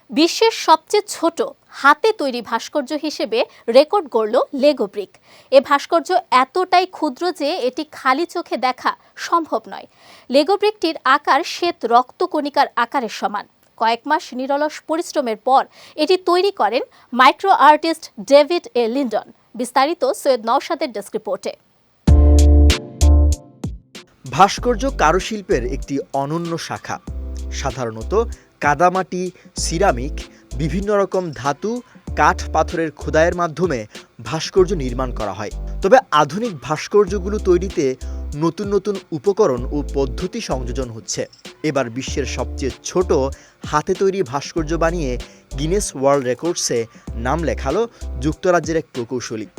বিশ্বের সবচেয়ে ছোট হাতে তৈরি ভাস্কর্য হিসেবে রেকর্ড গড়ল লেগো ব্রিক। এ ভাস্কর্য এতটাই ক্ষুদ্র যে এটি খালি চোখে দেখা সম্ভব নয়। লেগো ব্রিকটির আকার শ্বেত রক্তকণিকার আকারের সমান। কয়েক মাস নিরলস পরিশ্রমের পর এটি তৈরি করেন মাইক্রো আর্টিস্ট ডেভিড এ লিন্ডন। বিস্তারিত সৈয়দ নওশাদের ডেস্ক রিপোর্টে। ভাস্কর্য কারুশিল্পের একটি অনন্য শাখা। সাধারণত কাদামাটি, সিরামিক, বিভিন্ন রকম ধাতু, কাঠ, পাথরের খোদাইয়ের মাধ্যমে ভাস্কর্য নির্মাণ করা হয়। তবে আধুনিক ভাস্কর্যগুলো তৈরিতে নতুন নতুন উপকরণ ও পদ্ধতি সংযোজন হচ্ছে। এবার বিশ্বের সবচেয়ে ছোট হাতে তৈরি ভাস্কর্য বানিয়ে গিনেস ওয়ার্ল্ড রেকর্ডসে নাম লেখালো যুক্তরাজ্যের এক প্রকৌশলী।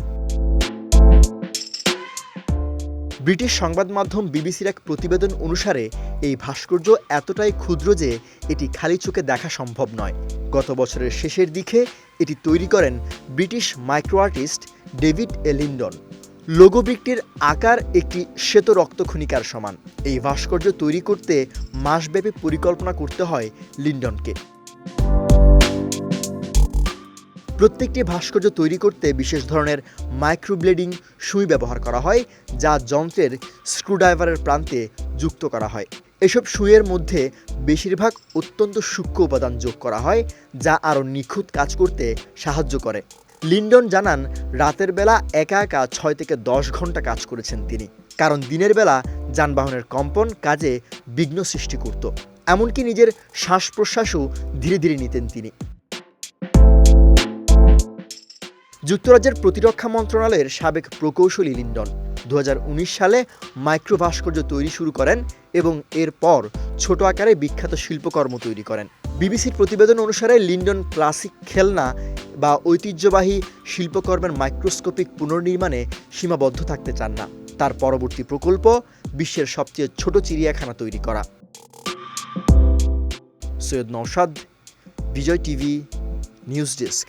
ব্রিটিশ সংবাদ মাধ্যম বিবিসির এক প্রতিবেদন অনুসারে এই ভাস্কর্য এতটাই ক্ষুদ্র যে এটি খালি চোখে দেখা সম্ভব নয়। গত বছরের শেষের দিকে এটি তৈরি করেন ব্রিটিশ মাইক্রো আর্টিস্ট ডেভিড এ লিন্ডন। লোগো ব্রিকটির আকার একটি শ্বেত রক্তকণিকার সমান। এই ভাস্কর্য তৈরি করতে মাসব্যাপী পরিকল্পনা করতে হয় লিন্ডনকে। প্রত্যেকটি ভাস্কর্য তৈরি করতে বিশেষ ধরনের মাইক্রোব্লেডিং সুই ব্যবহার করা হয়, যা যন্ত্রের স্ক্রুড্রাইভারের প্রান্তে যুক্ত করা হয়। এসব সুইয়ের মধ্যে বেশিরভাগ অত্যন্ত সূক্ষ্ম উপাদান যোগ করা হয়, যা আরও নিখুঁত কাজ করতে সাহায্য করে। লিন্ডন জানান, রাতের বেলা একা একা 6 থেকে 10 ঘন্টা কাজ করেছেন তিনি, কারণ দিনের বেলা যানবাহনের কম্পন কাজে বিঘ্ন সৃষ্টি করত। এমনকি নিজের শ্বাস প্রশ্বাসও ধীরে ধীরে নিতেন তিনি। যুক্তরাজ্যের প্রতিরক্ষা মন্ত্রণালয়ের সাবেক প্রকৌশলী লিন্ডন 2019 সালে মাইক্রো ভাস্কর্য তৈরি শুরু করেন এবং এরপর ছোট আকারে বিখ্যাত শিল্পকর্ম তৈরি করেন। বিবিসির প্রতিবেদন অনুসারে লিন্ডন ক্লাসিক খেলনা বা ঐতিহ্যবাহী শিল্পকর্মের মাইক্রোস্কোপিক পুনর্নির্মাণে সীমাবদ্ধ থাকতে চান না। তার পরবর্তী প্রকল্প বিশ্বের সবচেয়ে ছোট চিড়িয়াখানা তৈরি করা। সৈয়দ নওশাদ, বিজয় টিভি, নিউজ ডেস্ক।